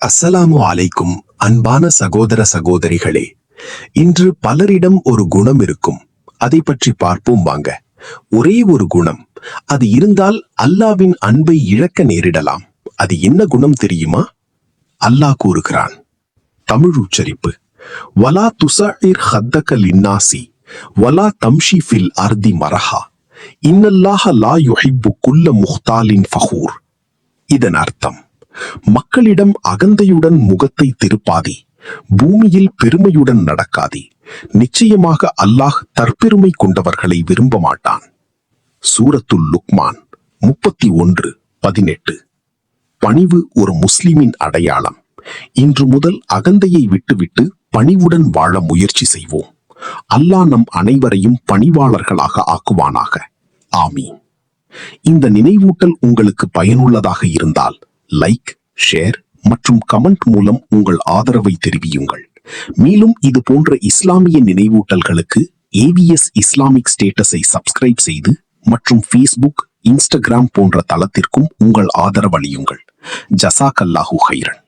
அஸ்ஸலாமு அலைக்கும். அன்பான சகோதர சகோதரிகளே, இன்று பலரிடம் ஒரு குணம் இருக்கும். அதை பற்றி பார்ப்போம் வாங்க. ஒரே ஒரு குணம், அது இருந்தால் அல்லாவின் அன்பை இழக்க நேரிடலாம். அது என்ன குணம் தெரியுமா? அல்லாஹ் கூறுகிறான், தமிழ் உச்சரிப்பு: வலா துஸஇர் ஹத்தக லின்னாசி வலா தம்ஷி ஃபில் அர்தி மரஹா இன்னல்லாஹ லா யுஹிப்பு குல்ல முஹ்தாலின் ஃபஹூர். இதன் அர்த்தம், மக்களிடம் அகந்தையுடன் முகத்தை திருப்பாதே, பூமியில் பெருமையுடன் நடக்காதே. நிச்சயமாக அல்லாஹ் தற்பெருமை கொண்டவர்களை விரும்ப மாட்டான். சூரத்துல் லுக்மான் 31:18. பணிவு ஒரு முஸ்லிமின் அடையாளம். இன்று முதல் அகந்தையை விட்டுவிட்டு பணிவுடன் வாழ முயற்சி செய்வோம். அல்லாஹ் நம் அனைவரையும் பணிவாளர்களாக ஆக்குவானாக. ஆமீன். இந்த நினைவூட்டல் உங்களுக்கு பயனுள்ளதாக இருந்தால் லைக், ஷேர் மற்றும் கமெண்ட் மூலம் உங்கள் ஆதரவை தெரிவியுங்கள். மேலும் இது போன்ற இஸ்லாமிய நினைவூட்டல்களுக்கு AVS இஸ்லாமிக் ஸ்டேட்டஸை சப்ஸ்கிரைப் செய்து மற்றும் ஃபேஸ்புக், இன்ஸ்டாகிராம் போன்ற தளத்திற்கும் உங்கள் ஆதரவளியுங்கள். ஜஸாக்கல்லாஹு ஹைரன்.